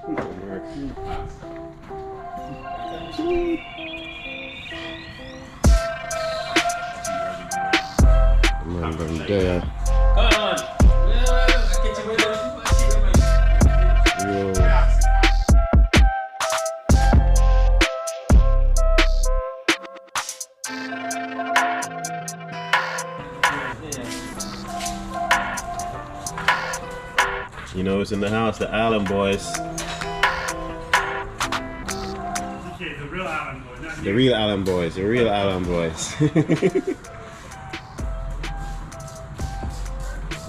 Man, them there. Come on. Yo. You know who's in the house? The Allen boys. Okay, the real Allen boy, not The real Allen boys. The real Allen boys.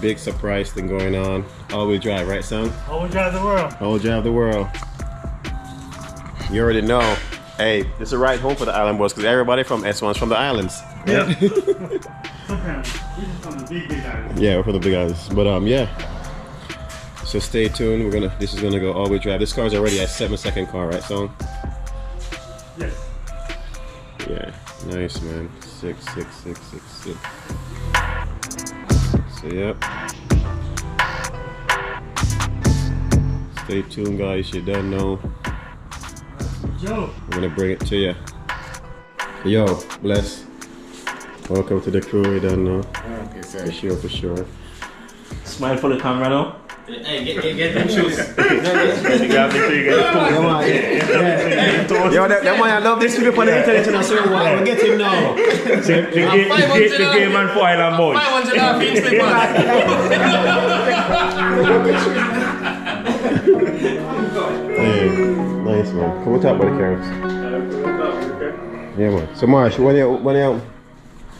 Big surprise thing going on. All-wheel drive, right, son? All-wheel drive the world. All-wheel drive the world. You already know. Hey, this is a ride home for the Allen boys because everybody from S1's from the islands. Yeah. Sometimes we're just from the big islands. Yeah, we're from the big islands. But yeah. So stay tuned. This is gonna go all-wheel drive. This car's already a 7-second car, right, son? Yes. Yeah, nice, man. 6. So yep. Stay tuned, guys. You don't know. Yo. I'm gonna bring it to you. Yo, bless. Welcome to the crew. You don't know. Okay, sir. For sure, for sure. Smile for the camera now. Hey, get them shoes. You gotta make sure you get the Yo, that man, I love this video on the internet and I say, wow, we get him now. The game and foil and bone. $500 for slip-on. Hey, nice, man. Come on top with the carrots. Yeah, man. So, Marsh, when you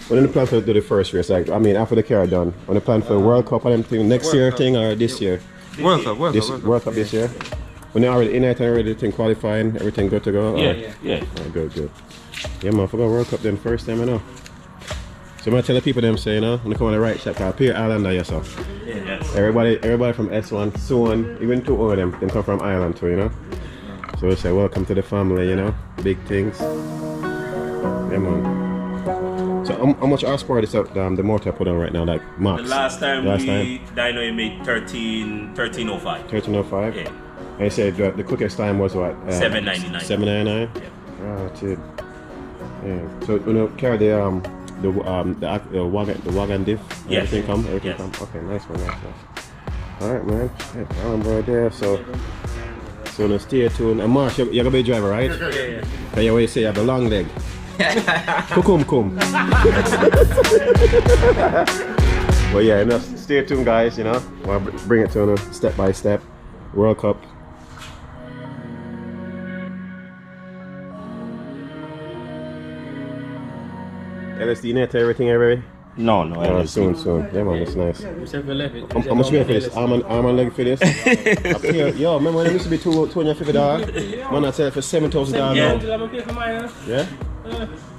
the plan to do the first race? Like, I mean, after the car done, when the plan for the World Cup and everything, next year thing or this year? World Cup this year. When you're already in it and already thing qualifying, everything good to go? Yeah. Right, good. Yeah, man, I forgot World Cup then first time I know. So I'm gonna tell the people them say, you know, when they come on the right shop, Pierre Islander yourself. Yes. Everybody from S1, Sone, even two of them come from Ireland too, you know. So we say welcome to the family, you know, big things. Yeah, man. So how much horsepower is the motor put on right now, like max? The last time Dyno made 1305. 1305? Yeah. And you said the quickest time was what? 799. 799? Yeah. Oh, dude. Yeah. So you know, carry the wagon diff, yes. everything come? Everything come? Okay, nice one, nice. Alright, man. I'm right there, so now stay tuned. And Marsh, you're gonna be a driver, right? Yeah. Okay, you say you have the long leg. Come. Well, yeah, enough. Stay tuned, guys. You know, we'll bring it to you step by step. World Cup. LSD net, everything already? No. Soon. Yeah, man, that's nice. How much you pay for this? Arm and leg for this? Yo, remember when it used to be $250? Man, I sell it for $7,000 now. Yeah?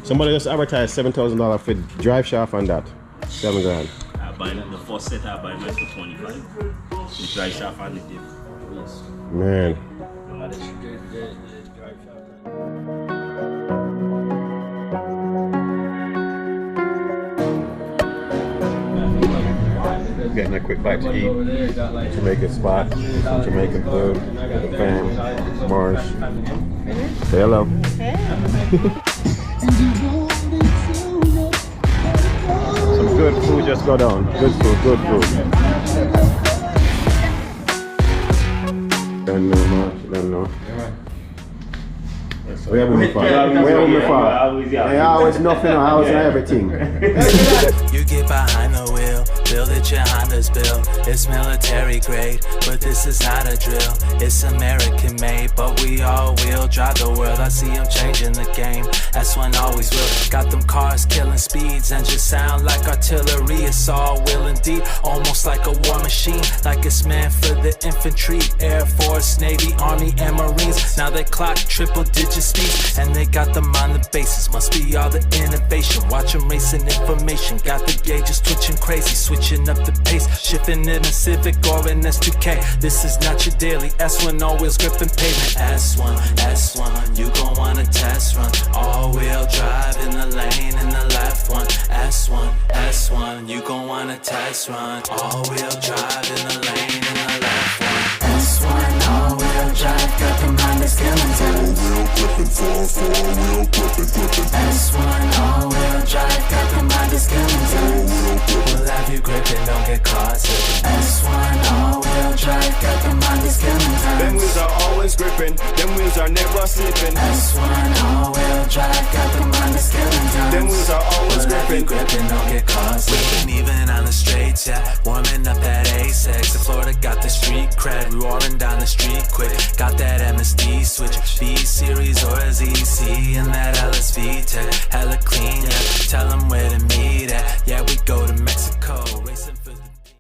Somebody just advertised $7,000 for drive shaft and that. $7 grand. I buy the first set. I buy mine for 25. The drive shaft and the diff. Man. Getting a quick bite to eat. Jamaican spot, some Jamaican food, fam, Marsh. Say hello. Some good food just go down. Good food. Don't know, Marsh. Don't know. We have me far. I always nothing, I always everything. You get behind the wheel, build it your Honda's built. It's military grade, but this is not a drill. It's American made, but we all will drive the world. I see them changing the game, that's when always will. Got them cars killing speeds and just sound like artillery. It's all will indeed, almost like a war machine, like it's meant for the infantry, Air Force, Navy, Army, and Marines. Now they clock triple digit speeds, and they got them on the bases. Must be all the innovation, watch them racing information. Got the gauges twitching crazy, switching up the pace, shifting in a Civic or an S2K. This is not your daily S1, all wheels gripping pavement. S1, you gon' want a test run. All wheel drive in the lane in the left one. S1, you gon' want a test run. All wheel drive in the lane in the left one. S1, all wheel all-wheel drive, got them Honda skeletons. S1 all-wheel drive, got them Honda skeletons. We'll have you gripping, don't get caught slipping. S1 all-wheel drive, got them Honda skeletons. Them wheels are always gripping, them wheels are never slipping. S1 all-wheel drive, got them Honda skeletons. Them wheels are always gripping, don't get caught slipping. Even on the straights, yeah, warming up that A6. The Florida got the street cred, we rolling down the street quick. Got that MSD switch, B-Series or a ZC, and that LSV tech, hella clean, yeah. Tell them where to meet at, yeah, we go to Mexico.